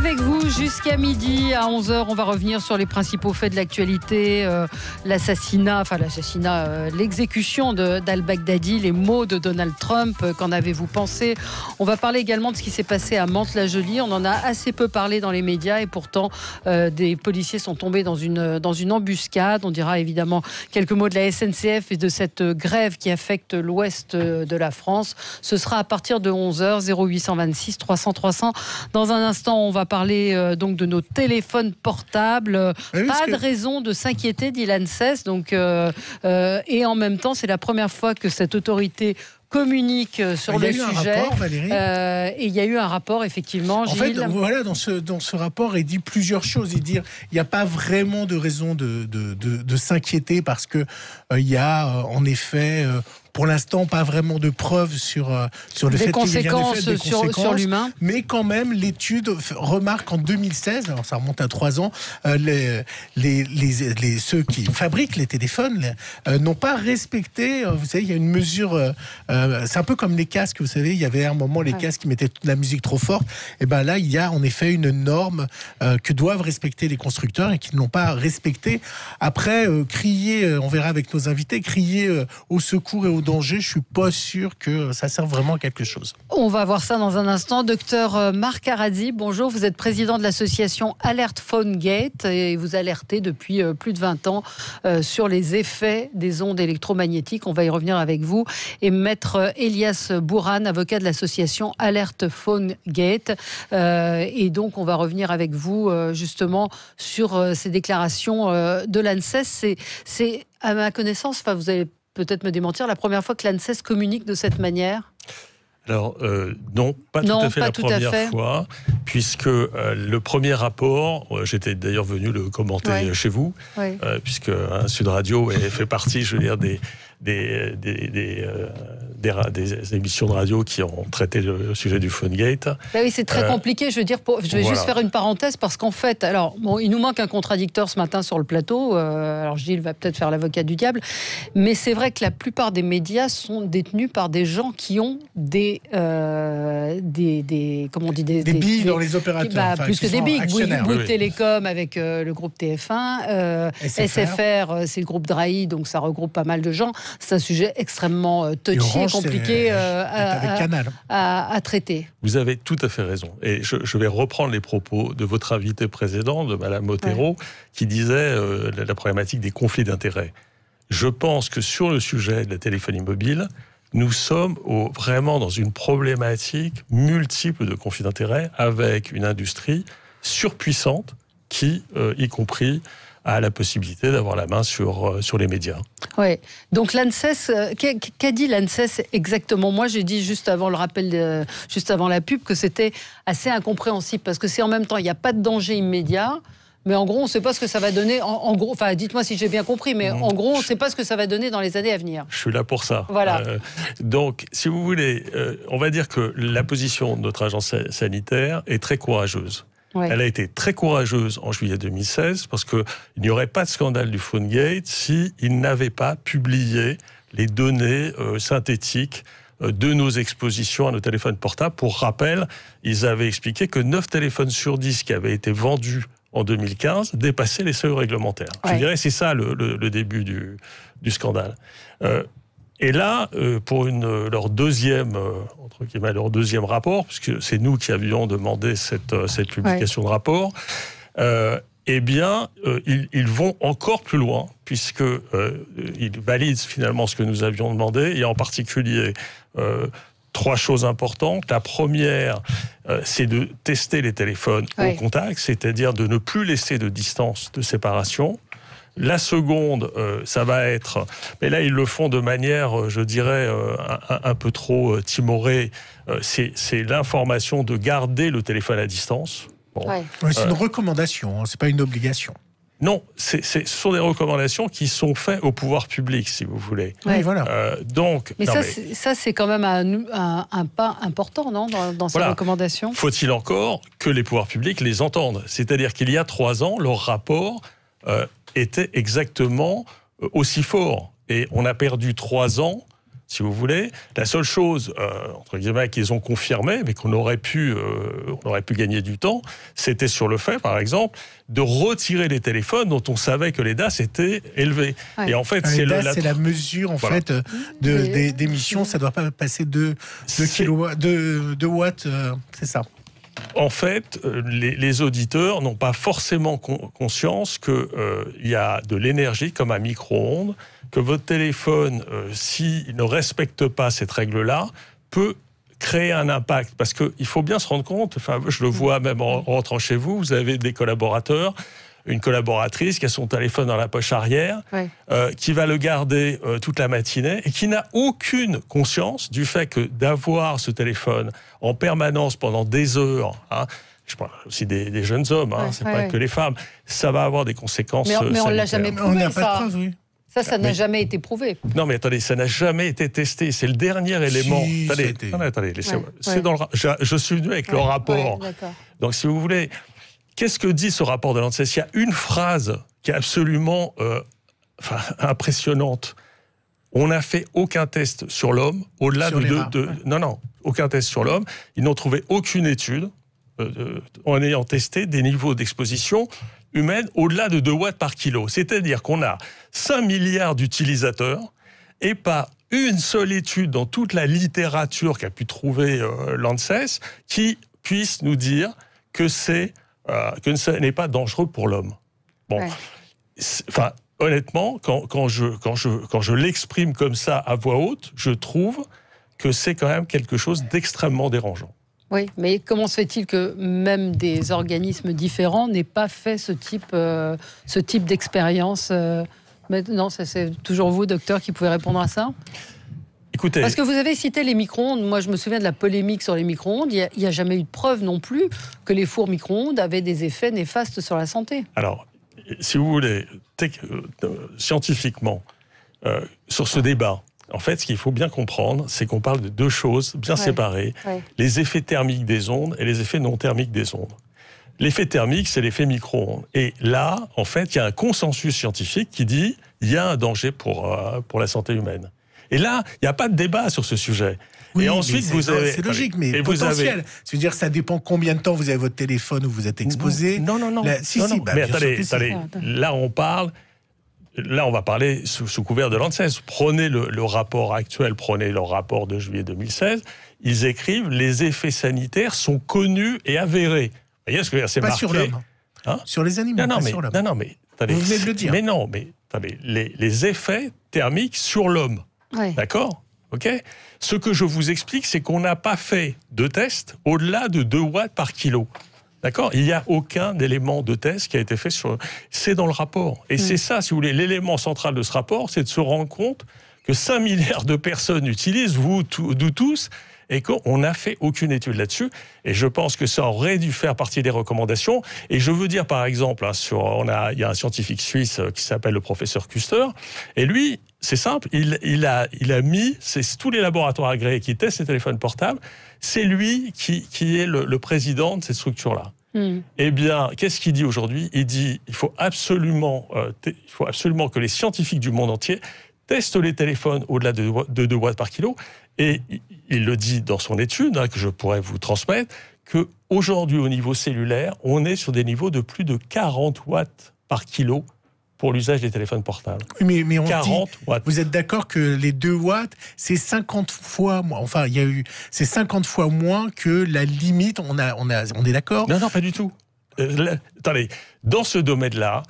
avec vous jusqu'à midi. À 11h, on va revenir sur les principaux faits de l'actualité. L'exécution d'al-Baghdadi, les mots de Donald Trump. Qu'en avez-vous pensé? On va parler également de ce qui s'est passé à Mantes-la-Jolie. On en a assez peu parlé dans les médias et pourtant des policiers sont tombés dans une embuscade. On dira évidemment quelques mots de la SNCF et de cette grève qui affecte l'ouest de la France. Ce sera à partir de 11h, 0826 300 300. Dans un instant, on va parler donc de nos téléphones portables. Pas de raison de s'inquiéter, dit l'ANSES. Et en même temps, c'est la première fois que cette autorité communique sur le sujet. Et il y a eu un rapport, effectivement, Gilles. En fait, voilà, dans ce rapport, il dit plusieurs choses. Il dit qu'il n'y a pas vraiment de raison de s'inquiéter parce que il y a en effet pour l'instant pas vraiment de preuves sur le fait qu'il y a des conséquences sur l'humain. Mais quand même, l'étude remarque en 2016, alors ça remonte à 3 ans, ceux qui fabriquent les téléphones n'ont pas respecté. Vous savez, il y a une mesure. C'est un peu comme les casques. Vous savez, il y avait à un moment les casques qui mettaient de la musique trop forte. Et ben là, il y a en effet une norme que doivent respecter les constructeurs et qui ne l'ont pas respectée. Après, crier, on verra avec nos invités, crier au secours et au danger, je suis pas sûr que ça serve vraiment à quelque chose. On va voir ça dans un instant. Docteur Marc Aradzi, bonjour. Vous êtes président de l'association Alert Phone Gate et vous alertez depuis plus de 20 ans sur les effets des ondes électromagnétiques. On va y revenir avec vous. Et maître Elias Bourhan, avocat de l'association Alert Phone Gate. Et donc, on va revenir avec vous justement sur ces déclarations de l'ANSES. C'est à ma connaissance, vous allez peut-être me démentir, la première fois que l'ANSES communique de cette manière? Alors, non, pas tout à fait la première fois, puisque le premier rapport, j'étais d'ailleurs venu le commenter chez vous, puisque Sud Radio fait partie, je veux dire, des émissions de radio qui ont traité le sujet du PhoneGate. Oui, c'est très compliqué. Je vais juste faire une parenthèse parce qu'en fait, il nous manque un contradicteur ce matin sur le plateau. Alors Gilles va peut-être faire l'avocat du diable, mais c'est vrai que la plupart des médias sont détenus par des gens qui ont des billes dans les opérateurs. Plus que des billes. Bouygues Télécom avec le groupe TF1, SFR, c'est le groupe Drahi, donc ça regroupe pas mal de gens. C'est un sujet extrêmement touchy et compliqué à traiter. Vous avez tout à fait raison. Et je vais reprendre les propos de votre invité précédent, de Madame Otero, qui disait la problématique des conflits d'intérêts. Je pense que sur le sujet de la téléphonie mobile, nous sommes vraiment dans une problématique multiple de conflits d'intérêts avec une industrie surpuissante qui, y compris, a la possibilité d'avoir la main sur les médias. Oui. Donc l'ANSES, qu'a dit l'ANSES exactement? Moi, j'ai dit juste avant le rappel, juste avant la pub, que c'était assez incompréhensible parce que c'est en même temps, il n'y a pas de danger immédiat. Mais en gros, on ne sait pas ce que ça va donner. En gros, dites-moi si j'ai bien compris, mais en gros, on ne sait pas ce que ça va donner dans les années à venir. Je suis là pour ça. Voilà. Donc, si vous voulez, on va dire que la position de notre agence sanitaire est très courageuse. Ouais. Elle a été très courageuse en juillet 2016 parce qu'il n'y aurait pas de scandale du PhoneGate s'il n'avait pas publié les données synthétiques de nos expositions à nos téléphones portables. Pour rappel, ils avaient expliqué que 9 téléphones sur 10 qui avaient été vendus en 2015 dépassaient les seuils réglementaires. Ouais. Je dirais c'est ça le début du scandale. Et là, pour leur deuxième rapport, puisque c'est nous qui avions demandé cette publication de rapport, ils vont encore plus loin, puisqu'ils valident finalement ce que nous avions demandé, et en particulier 3 choses importantes. La première, c'est de tester les téléphones au contact, c'est-à-dire de ne plus laisser de distance de séparation. La seconde, ça va être... Mais là, ils le font de manière, je dirais, un peu trop timorée. C'est l'information de garder le téléphone à distance. Bon. C'est une recommandation, c'est pas une obligation. Non, ce sont des recommandations qui sont faites au pouvoir public, si vous voulez. Oui, voilà. Ça, c'est quand même un pas important, non, dans ces recommandations. Faut-il encore que les pouvoirs publics les entendent? C'est-à-dire qu'il y a 3 ans, leur rapport était exactement aussi fort. Et on a perdu 3 ans si vous voulez. La seule chose, entre guillemets, qu'ils ont confirmé, mais qu'on aurait pu gagner du temps, c'était sur le fait, par exemple, de retirer les téléphones dont on savait que les DAS étaient élevés. Ouais. Et en fait, c'est la mesure en fait d'émission. Ça ne doit pas passer de watts, c'est ça. En fait, les auditeurs n'ont pas forcément conscience qu'il y a de l'énergie comme un micro-ondes, que votre téléphone, s'il ne respecte pas cette règle-là, peut créer un impact. Parce qu'il faut bien se rendre compte, enfin, je le vois même en rentrant chez vous, vous avez des collaborateurs, une collaboratrice qui a son téléphone dans la poche arrière, qui va le garder toute la matinée et qui n'a aucune conscience du fait que d'avoir ce téléphone en permanence pendant des heures, je parle aussi des jeunes hommes, c'est pas que les femmes, ça va avoir des conséquences mais on ne l'a jamais prouvé, on n'a pas de preuve, oui. Ça n'a jamais été prouvé. Non, mais attendez, ça n'a jamais été testé. C'est le dernier élément. Attendez, laissez-moi. C'est dans je suis venu avec le rapport. Donc, si vous voulez, qu'est-ce que dit ce rapport de l'ANSES ? Il y a une phrase qui est absolument impressionnante. On n'a fait aucun test sur l'homme, au-delà Non, aucun test sur l'homme. Ils n'ont trouvé aucune étude en ayant testé des niveaux d'exposition humaine au-delà de 2 watts par kilo. C'est-à-dire qu'on a 5 milliards d'utilisateurs et pas une seule étude dans toute la littérature qu'a pu trouver l'ANSES qui puisse nous dire que ce n'est pas dangereux pour l'homme. Bon, honnêtement, quand je l'exprime comme ça à voix haute, je trouve que c'est quand même quelque chose d'extrêmement dérangeant. Oui, mais comment se fait-il que même des organismes différents n'aient pas fait ce type d'expérience Non, c'est toujours vous, docteur, qui pouvez répondre à ça. Écoutez, parce que vous avez cité les micro-ondes. Moi, je me souviens de la polémique sur les micro-ondes. Il n'y a jamais eu de preuve non plus que les fours micro-ondes avaient des effets néfastes sur la santé. Alors, si vous voulez, scientifiquement, sur ce débat, en fait, ce qu'il faut bien comprendre, c'est qu'on parle de deux choses bien séparées, les effets thermiques des ondes et les effets non thermiques des ondes. L'effet thermique, c'est l'effet micro-ondes. Et là, en fait, il y a un consensus scientifique qui dit qu'il y a un danger pour la santé humaine. Et là, il n'y a pas de débat sur ce sujet. Oui, et ensuite, c'est logique, mais potentiel. C'est-à-dire, ça dépend combien de temps vous avez votre téléphone où vous êtes exposé. Non. Mais attendez, là, on va parler sous couvert de l'ANSES. Prenez le rapport actuel, prenez leur rapport de juillet 2016. Ils écrivent « Les effets sanitaires sont connus et avérés ». Vous voyez ce que c'est marqué ? Pas sur l'homme. Sur les animaux, sur l'homme. Non, mais attendez, vous venez de le dire. Mais non, mais attendez, les effets thermiques sur l'homme. D'accord ? Ok ? Ce que je vous explique, c'est qu'on n'a pas fait de test au-delà de 2 watts par kilo. D'accord ? Il n'y a aucun élément de test qui a été fait sur... C'est dans le rapport. Et c'est ça, si vous voulez, l'élément central de ce rapport, c'est de se rendre compte que 5 milliards de personnes utilisent, nous tous, et qu'on n'a fait aucune étude là-dessus. Et je pense que ça aurait dû faire partie des recommandations. Et je veux dire, par exemple, il y a un scientifique suisse qui s'appelle le professeur Küster, et lui, c'est simple, il a mis, c'est tous les laboratoires agréés qui testent les téléphones portables, c'est lui qui est le président de cette structure-là. Eh bien, qu'est-ce qu'il dit aujourd'hui ? Il dit il faut absolument que les scientifiques du monde entier testent les téléphones au-delà de 2 watts par kilo. Et il le dit dans son étude, que je pourrais vous transmettre, qu'aujourd'hui, au niveau cellulaire, on est sur des niveaux de plus de 40 watts par kilo pour l'usage des téléphones portables. Mais on 40 watts. Vous êtes d'accord que les 2 watts, c'est 50 fois moins. Enfin, c'est 50 fois moins que la limite. On est d'accord ? Non, pas du tout. Attendez, dans ce domaine-là,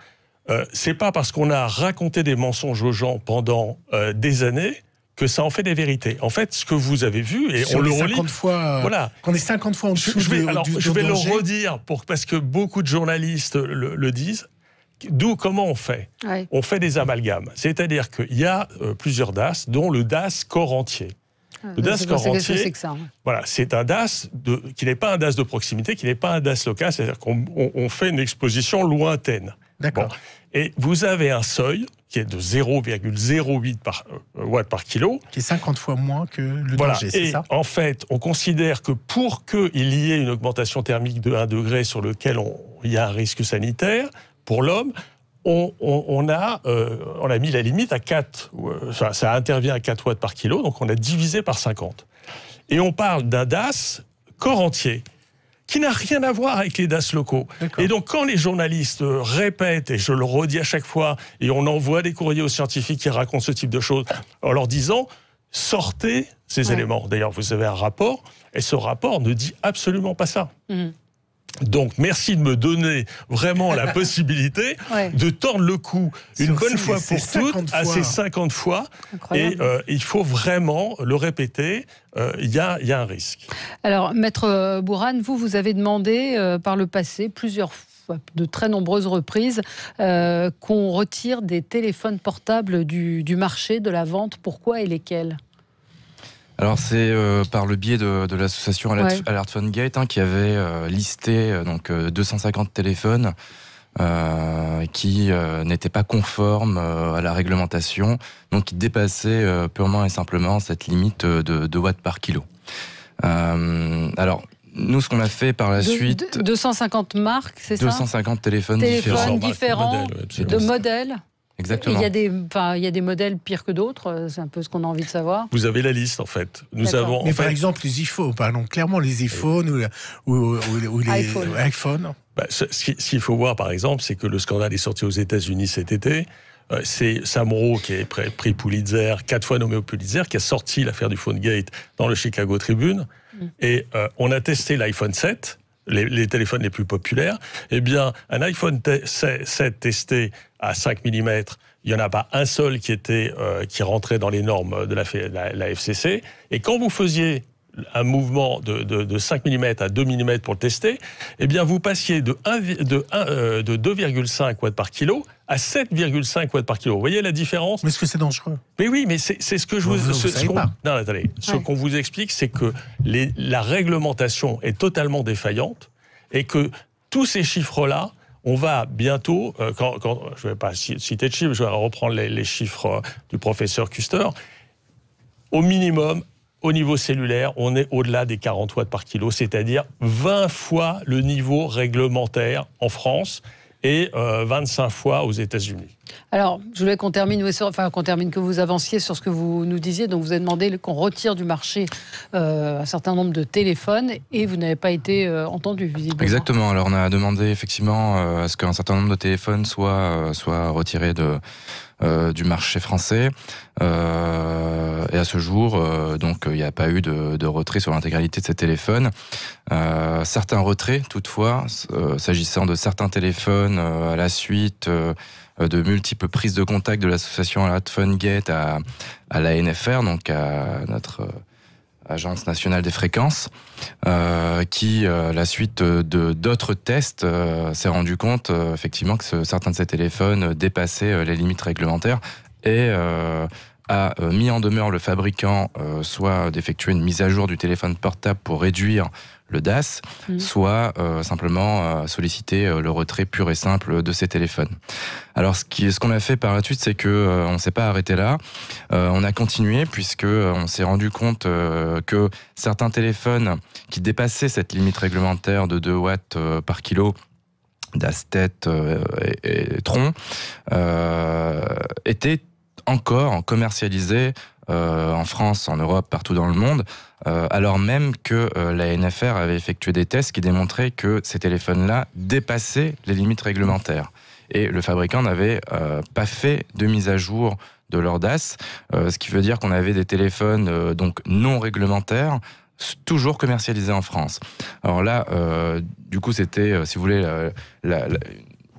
c'est pas parce qu'on a raconté des mensonges aux gens pendant des années que ça en fait des vérités. En fait, ce que vous avez vu, et on le relit... 50 fois, voilà. Qu'on est 50 fois en dessous je vais le redire, parce que beaucoup de journalistes le disent. Comment on fait ? On fait des amalgames. C'est-à-dire qu'il y a plusieurs DAS, dont le DAS corps entier. Le DAS corps entier, voilà, c'est un DAS qui n'est pas un DAS de proximité, qui n'est pas un DAS local, c'est-à-dire qu'on fait une exposition lointaine. D'accord. Bon. Et vous avez un seuil qui est de 0,08 watts par kilo. Qui est 50 fois moins que le danger, c'est ça ? En fait, on considère que pour qu'il y ait une augmentation thermique de 1 degré sur lequel il y a un risque sanitaire, pour l'homme, on a mis la limite à 4, ça intervient à 4 watts par kilo, donc on a divisé par 50. Et on parle d'un DAS corps entier, qui n'a rien à voir avec les DAS locaux. D'accord. Et donc, quand les journalistes répètent, et je le redis à chaque fois, et on envoie des courriers aux scientifiques qui racontent ce type de choses, en leur disant, sortez ces éléments. D'ailleurs, vous avez un rapport, et ce rapport ne dit absolument pas ça. Mmh. Donc, merci de me donner vraiment la possibilité de tordre le cou une bonne fois pour toutes à ces 50 fois. Incroyable. Et il faut vraiment le répéter, il y a un risque. Alors, Maître Bourane, vous avez demandé par le passé, plusieurs fois, de très nombreuses reprises, qu'on retire des téléphones portables du marché, de la vente. Pourquoi et lesquels ? Alors c'est par le biais de l'association Alert Phone Gate qui avait listé 250 téléphones qui n'étaient pas conformes à la réglementation, donc qui dépassaient purement et simplement cette limite de 2 watts par kilo. Alors nous, ce qu'on a fait par la suite... 250 marques, c'est ça ? 250 téléphones différents de modèles. Exactement. Il y a des modèles pires que d'autres, c'est un peu ce qu'on a envie de savoir. Vous avez la liste, en fait. Mais par exemple, les iPhones, parlons clairement, les iPhones ou les iPhones. Ce qu'il faut voir, par exemple, c'est que le scandale est sorti aux États-Unis cet été. C'est Sam Rowe, qui est prix Pulitzer, 4 fois nommé au Pulitzer, qui a sorti l'affaire du PhoneGate dans le Chicago Tribune. Et on a testé l'iPhone 7, les téléphones les plus populaires. Eh bien, un iPhone 7 testé à 5 mm, il n'y en a pas un seul qui rentrait dans les normes de la FCC. Et quand vous faisiez un mouvement de 5 mm à 2 mm pour le tester, eh bien, vous passiez de 2,5 watts par kilo à 7,5 watts par kilo. Vous voyez la différence ? Mais est-ce que c'est dangereux ? Mais oui, mais c'est ce que je vous... Non, attendez. Ce qu'on vous explique, c'est que la réglementation est totalement défaillante et que tous ces chiffres-là, on va bientôt, je ne vais pas citer de chiffres, je vais reprendre les chiffres du professeur Kuster, au minimum, au niveau cellulaire, on est au-delà des 40 watts par kilo, c'est-à-dire 20 fois le niveau réglementaire en France et 25 fois aux États-Unis. Alors, je voulais qu'on termine, que vous avanciez sur ce que vous nous disiez. Donc, vous avez demandé qu'on retire du marché un certain nombre de téléphones et vous n'avez pas été entendu, visiblement. Exactement. Alors, on a demandé effectivement à ce qu'un certain nombre de téléphones soient retirés du marché français. Et à ce jour, donc, il n'y a pas eu de retrait sur l'intégralité de ces téléphones. Certains retraits, toutefois, s'agissant de certains téléphones à la suite de multiples prises de contact de l'association Alert Phone Gate à la NFR, donc à notre Agence nationale des fréquences, qui, à la suite d'autres tests, s'est rendu compte effectivement que certains de ces téléphones dépassaient les limites réglementaires et a mis en demeure le fabricant soit d'effectuer une mise à jour du téléphone portable pour réduire le DAS, soit simplement solliciter le retrait pur et simple de ces téléphones. Alors ce qu'on a fait par la suite, c'est que on s'est pas arrêté là, on a continué puisque on s'est rendu compte que certains téléphones qui dépassaient cette limite réglementaire de 2 watts par kilo DAS tête et tronc étaient encore commercialisés en France, en Europe, partout dans le monde, alors même que la NFR avait effectué des tests qui démontraient que ces téléphones-là dépassaient les limites réglementaires. Et le fabricant n'avait pas fait de mise à jour de leur DAS, ce qui veut dire qu'on avait des téléphones donc non réglementaires, toujours commercialisés en France. Alors là, du coup, c'était, si vous voulez,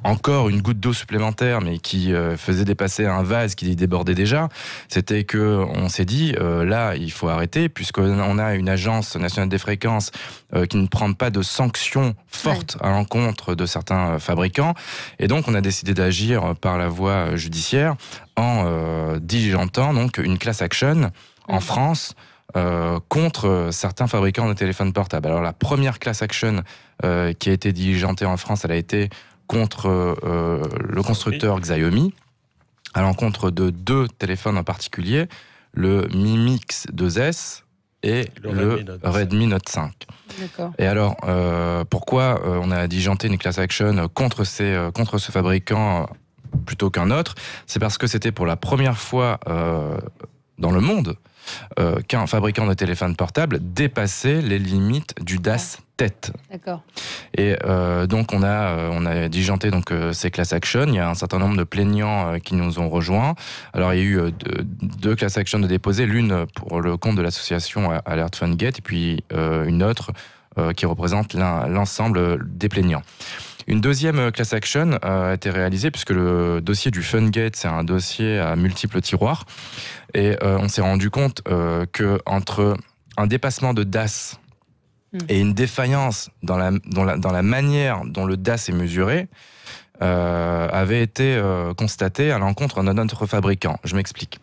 encore une goutte d'eau supplémentaire, mais qui faisait dépasser un vase qui débordait déjà. C'était que on s'est dit, là, il faut arrêter, puisqu'on a une agence nationale des fréquences qui ne prend pas de sanctions fortes à l'encontre de certains fabricants. Et donc, on a décidé d'agir par la voie judiciaire en diligentant donc une class action en France contre certains fabricants de téléphones portables. Alors, la première class action qui a été diligentée en France, elle a été contre le constructeur Xiaomi, à l'encontre de 2 téléphones en particulier, le Mi Mix 2S et le Redmi Note 5. D'accord. Et alors, pourquoi on a diligenté une class action contre ce fabricant plutôt qu'un autre, c'est parce que c'était pour la première fois dans le monde qu'un fabricant de téléphone portable dépassait les limites du DAS tête. D'accord. Et donc on a diligenté donc ces class actions. Il y a un certain nombre de plaignants qui nous ont rejoints. Alors il y a eu deux class actions de déposées, l'une pour le compte de l'association Alert Fundgate et puis une autre qui représente l'ensemble des plaignants. Une deuxième class action a été réalisée puisque le dossier du Fundgate, c'est un dossier à multiples tiroirs. Et on s'est rendu compte qu'entre un dépassement de DAS et une défaillance dans la manière dont le DAS est mesuré, avait été constatée à l'encontre de notre fabricant. Je m'explique.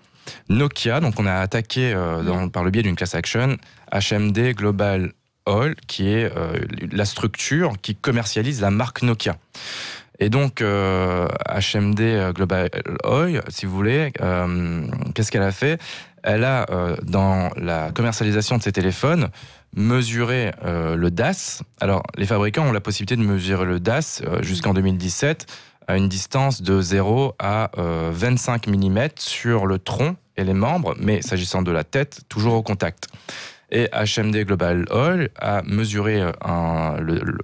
Nokia, donc on a attaqué par le biais d'une class action HMD Global Oil, qui est la structure qui commercialise la marque Nokia. Et donc, HMD Global Oil, si vous voulez, qu'est-ce qu'elle a fait ? Elle a, dans la commercialisation de ses téléphones, mesuré le DAS. Alors, les fabricants ont la possibilité de mesurer le DAS jusqu'en 2017 à une distance de 0 à 25 mm sur le tronc et les membres, mais s'agissant de la tête, toujours au contact. Et HMD Global Oil a mesuré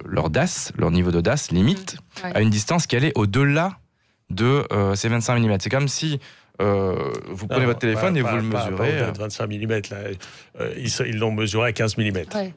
leur DAS, leur niveau de DAS limite, à une distance qui allait au-delà de ces 25 mm. C'est comme si vous prenez votre téléphone et vous le mesurez. Pas 25 mm, là, ils l'ont mesuré à 15 mm. Ouais.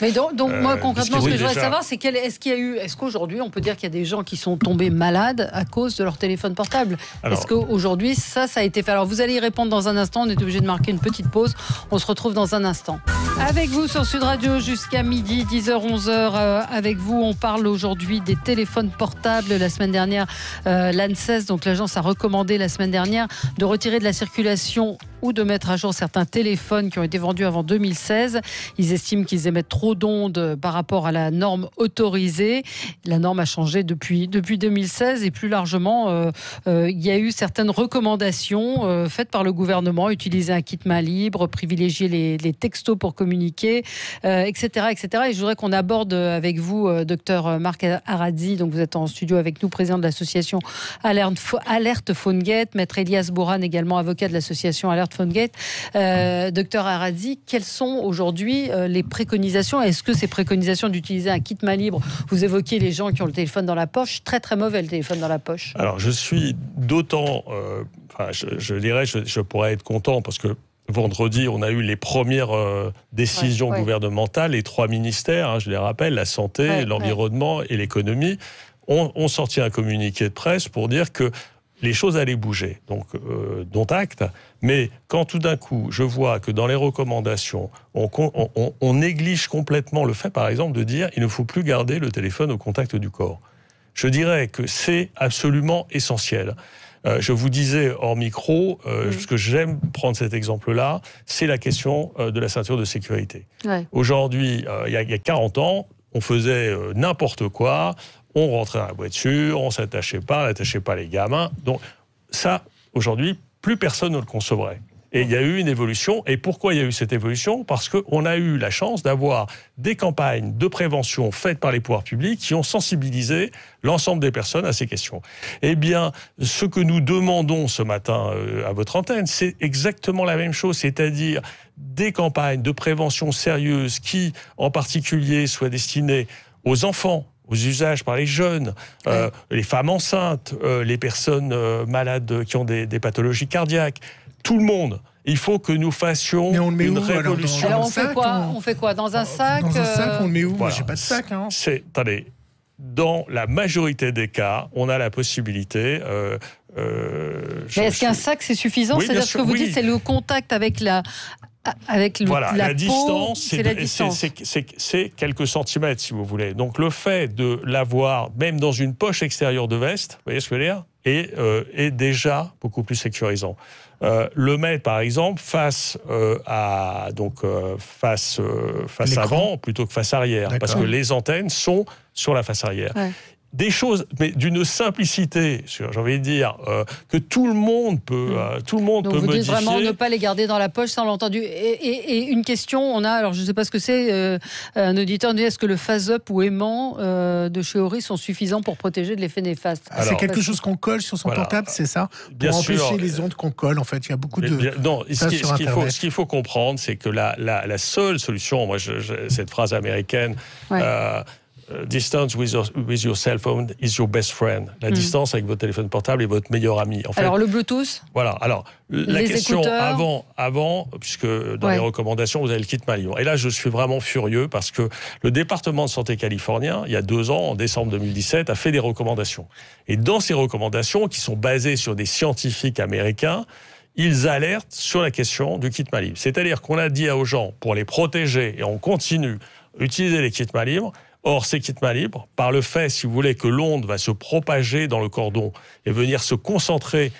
Mais donc moi, concrètement, ce que je voudrais savoir, c'est est-ce qu'aujourd'hui, on peut dire qu'il y a des gens qui sont tombés malades à cause de leur téléphone portable ? Est-ce qu'aujourd'hui, ça a été fait ? Alors, vous allez y répondre dans un instant. On est obligé de marquer une petite pause. On se retrouve dans un instant. Avec vous sur Sud Radio jusqu'à midi, 10h, 11h. Avec vous, on parle aujourd'hui des téléphones portables. La semaine dernière, l'ANSES, donc l'agence, a recommandé la semaine dernière de retirer de la circulation ou de mettre à jour certains téléphones qui ont été vendus avant 2016. Ils estiment qu'ils émettent trop d'ondes par rapport à la norme autorisée. La norme a changé depuis 2016 et plus largement, il y a eu certaines recommandations faites par le gouvernement. Utiliser un kit main libre, privilégier les textos pour communiquer, etc., etc. Et je voudrais qu'on aborde avec vous, docteur Marc Aradzi, donc vous êtes en studio avec nous, président de l'association Alert Fundgate, maître Elias Bourane, également avocat de l'association Alert Fundgate. Docteur Aradzi, quelles sont aujourd'hui les préconisations ? Est-ce que ces préconisations d'utiliser un kit main libre, vous évoquiez les gens qui ont le téléphone dans la poche, très très mauvais le téléphone dans la poche. Alors je suis d'autant, je dirais, je pourrais être content parce que vendredi, on a eu les premières décisions gouvernementales, les 3 ministères, je les rappelle, la santé, l'environnement et l'économie, ont sorti un communiqué de presse pour dire que les choses allaient bouger, donc dont acte. Mais quand tout d'un coup, je vois que dans les recommandations, on néglige complètement le fait, par exemple, de dire il ne faut plus garder le téléphone au contact du corps. Je dirais que c'est absolument essentiel. Je vous disais hors micro, parce que j'aime prendre cet exemple-là, c'est la question de la ceinture de sécurité. Ouais. Aujourd'hui, il y a 40 ans, on faisait n'importe quoi. On rentrait dans la voiture, on ne s'attachait pas, on n'attachait pas les gamins. Donc ça, aujourd'hui, plus personne ne le concevrait. Et il y a eu une évolution. Et pourquoi il y a eu cette évolution ? Parce qu'on a eu la chance d'avoir des campagnes de prévention faites par les pouvoirs publics qui ont sensibilisé l'ensemble des personnes à ces questions. Eh bien, ce que nous demandons ce matin à votre antenne, c'est exactement la même chose, c'est-à-dire des campagnes de prévention sérieuses qui, en particulier, soient destinées aux enfants, aux usages par les jeunes, les femmes enceintes, les personnes malades qui ont des pathologies cardiaques, tout le monde. Il faut que nous fassions une révolution. Alors on fait quoi ? Dans un sac ? Dans un sac, on le met où ? Voilà. Moi, j'ai pas de sac. Attendez, dans la majorité des cas, on a la possibilité... Mais est-ce qu'un sac, c'est suffisant ? Oui, c'est-à-dire ce que vous dites, c'est le contact avec la distance, peau, c'est quelques centimètres, si vous voulez. Donc le fait de l'avoir, même dans une poche extérieure de veste, vous voyez ce que je veux dire, est déjà beaucoup plus sécurisant. Le mettre, par exemple, face avant plutôt que face arrière, parce que les antennes sont sur la face arrière. Ouais. des choses, mais d'une simplicité, j'ai envie de dire, que tout le monde peut, Donc vous modifier. dites vraiment ne pas les garder dans la poche, ça on l'a entendu. Et une question, alors je ne sais pas ce que c'est, un auditeur dit, est-ce que le phase-up ou aimant de chez Oris sont suffisants pour protéger de l'effets néfastes? C'est quelque chose qu'on colle sur son portable, c'est ça? Pour empêcher les ondes qu'on colle, en fait. Il y a beaucoup de... Non, ce qu'il faut comprendre, c'est que la seule solution, moi, cette phrase américaine... Distance with your cell phone is your best friend. La distance avec votre téléphone portable est votre meilleur ami. En fait, alors le Bluetooth. Voilà. Alors la question avant, puisque dans les recommandations vous avez le kit main libre. Et là je suis vraiment furieux parce que le département de santé californien, il y a 2 ans, en décembre 2017, a fait des recommandations. Et dans ces recommandations, qui sont basées sur des scientifiques américains, ils alertent sur la question du kit main libre. C'est-à-dire qu'on a dit aux gens, pour les protéger, et on continue, utiliser les kits main libres. Or, ces kits main libres, par le fait, si vous voulez, que l'onde va se propager dans le cordon et venir se concentrer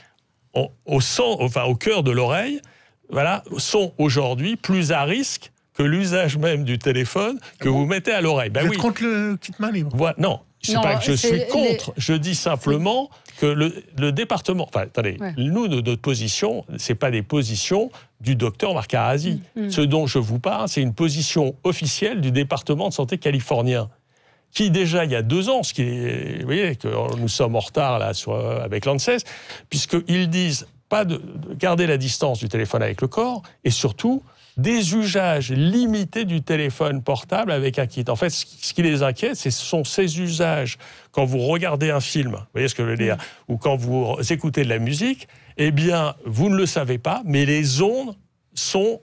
au cœur de l'oreille, voilà, sont aujourd'hui plus à risque que l'usage même du téléphone que vous mettez à l'oreille. Vous êtes contre le kit main libre? Non. Je ne sais pas que je suis contre, je dis simplement que le département... Enfin, attendez, nous, notre position, ce n'est pas des positions du docteur Marc Arasi. Ce dont je vous parle, c'est une position officielle du département de santé californien, qui déjà, il y a 2 ans, vous voyez que nous sommes en retard là, avec l'ANSES, puisqu'ils disent pas de garder la distance du téléphone avec le corps, et surtout... des usages limités du téléphone portable avec un kit. En fait, ce qui les inquiète, ce sont ces usages. Quand vous regardez un film, vous voyez ce que je veux dire, ou quand vous écoutez de la musique, eh bien, vous ne le savez pas, mais les ondes sont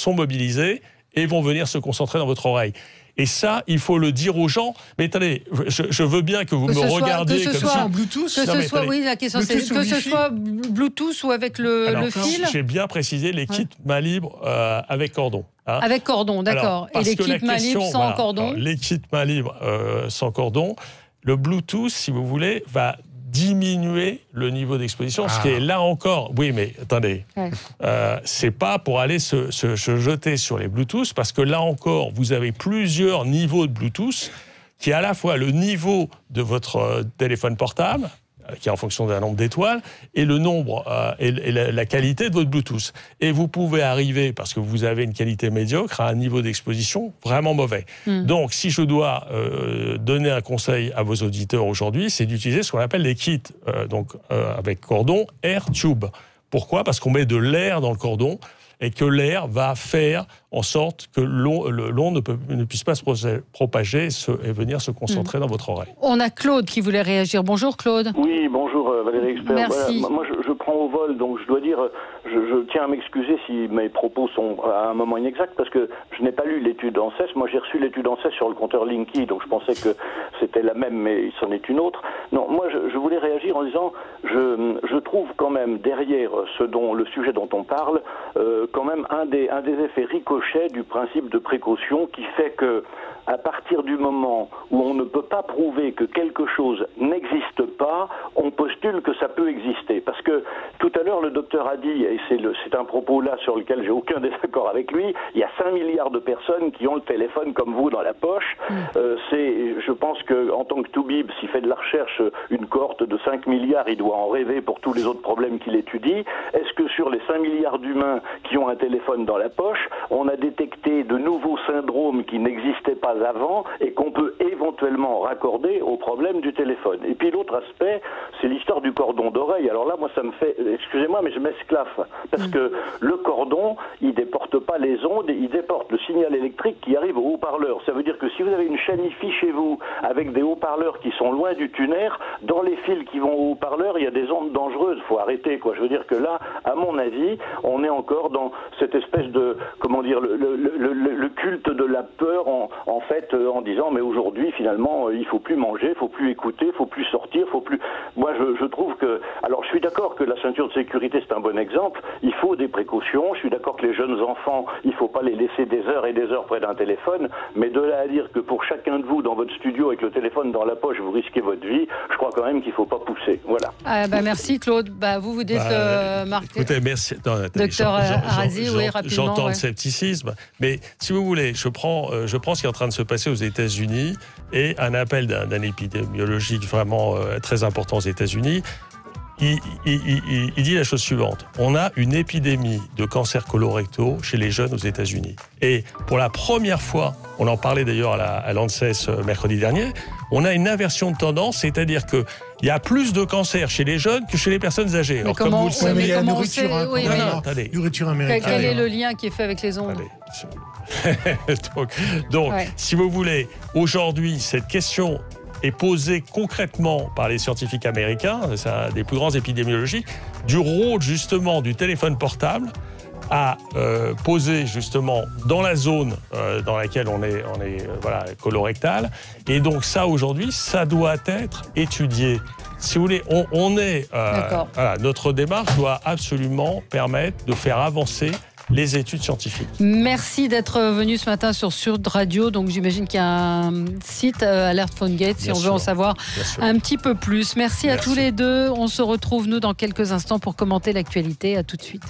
mobilisées et vont venir se concentrer dans votre oreille. Et ça, il faut le dire aux gens. Mais attendez, je veux bien que vous me regardiez comme si... en Bluetooth. La question c'est que ce soit Bluetooth ou avec le fil. J'ai bien précisé les kits main libre avec cordon. Hein. Avec cordon, d'accord. Et les kits main libre sans cordon. Les kits main libre sans cordon. Le Bluetooth, si vous voulez, va diminuer le niveau d'exposition, ce qui est là encore... Oui, mais attendez, c'est pas pour aller se jeter sur les Bluetooth, parce que là encore, vous avez plusieurs niveaux de Bluetooth, qui est à la fois le niveau de votre téléphone portable, qui est en fonction d'un nombre d'étoiles, et le nombre et la qualité de votre Bluetooth. Et vous pouvez arriver, parce que vous avez une qualité médiocre, à un niveau d'exposition vraiment mauvais. Donc, si je dois donner un conseil à vos auditeurs aujourd'hui, c'est d'utiliser ce qu'on appelle les kits avec cordon Air Tube. Pourquoi? Parce qu'on met de l'air dans le cordon, et que l'air va faire en sorte que l'onde ne puisse pas se propager et venir se concentrer dans votre oreille. On a Claude qui voulait réagir. Bonjour Claude. Oui, bonjour Valérie Expert. Merci. Voilà, moi je prends au vol, donc je dois dire, je tiens à m'excuser si mes propos sont à un moment inexacts, parce que je n'ai pas lu l'étude ANSES. Moi j'ai reçu l'étude ANSES sur le compteur Linky, donc je pensais que c'était la même, mais c'en est une autre. Non, moi je voulais réagir en disant, je trouve quand même derrière le sujet dont on parle, quand même un des effets ricochets du principe de précaution qui fait que, à partir du moment où on ne peut pas prouver que quelque chose n'existe pas, on postule que ça peut exister. Parce que tout à l'heure, le docteur a dit, et c'est un propos là sur lequel j'ai aucun désaccord avec lui, il y a 5 milliards de personnes qui ont le téléphone comme vous dans la poche. Je pense qu'en tant que Toubib, s'il fait de la recherche, une cohorte de 5 milliards, il doit en rêver pour tous les autres problèmes qu'il étudie. Est-ce que sur les 5 milliards d'humains qui ont un téléphone dans la poche, on a détecté de nouveaux syndromes qui n'existaient pas avant et qu'on peut éventuellement raccorder au problème du téléphone? Et puis l'autre aspect, c'est l'histoire du cordon d'oreille. Alors là, moi, ça me fait... Excusez-moi, mais je m'esclaffe. Parce que le cordon, il déporte pas les ondes, il déporte le signal électrique qui arrive au haut-parleur. Ça veut dire que si vous avez une chaîne hi-fi chez vous, avec des haut-parleurs qui sont loin du tuner, dans les fils qui vont au haut-parleur, il y a des ondes dangereuses. Faut arrêter, quoi. Je veux dire que là, à mon avis, on est encore dans cette espèce de... Comment dire, le culte de la peur, en fait, en disant, mais aujourd'hui, finalement, il faut plus manger, il faut plus écouter, il faut plus sortir, il faut plus... Moi, je trouve que... Alors, je suis d'accord que la ceinture de sécurité, c'est un bon exemple. Il faut des précautions. Je suis d'accord que les jeunes enfants, il faut pas les laisser des heures et des heures près d'un téléphone. Mais de là à dire que pour chacun de vous, dans votre studio, avec le téléphone dans la poche, vous risquez votre vie, je crois quand même qu'il faut pas pousser. Voilà. Merci Claude. Vous dites, Marc Écoutez, merci. Docteur Arasi, oui, rapidement. J'entends le scepticisme, mais si vous voulez, je prends ce qui est en train de se passer aux États-Unis et un appel d'un épidémiologique vraiment très important aux États-Unis. Il dit la chose suivante. On a une épidémie de cancers colorectaux chez les jeunes aux États-Unis. Et pour la première fois, on en parlait d'ailleurs à l'ANSES mercredi dernier, on a une inversion de tendance, c'est-à-dire qu'il y a plus de cancers chez les jeunes que chez les personnes âgées. Alors, comme vous le savez, il y a nourriture, nourriture américaine. Quel est le lien qui est fait avec les ondes? Donc si vous voulez, aujourd'hui, cette question est posée concrètement par les scientifiques américains, c'est un des plus grands épidémiologiques, du rôle justement du téléphone portable à poser justement dans la zone dans laquelle on est colorectal. Et donc ça, aujourd'hui, ça doit être étudié. Si vous voulez, notre démarche doit absolument permettre de faire avancer les études scientifiques. Merci d'être venu ce matin sur Sud Radio. Donc j'imagine qu'il y a un site Alert PhoneGate si on veut en savoir un petit peu plus. Merci à tous les deux. On se retrouve nous dans quelques instants pour commenter l'actualité. À tout de suite.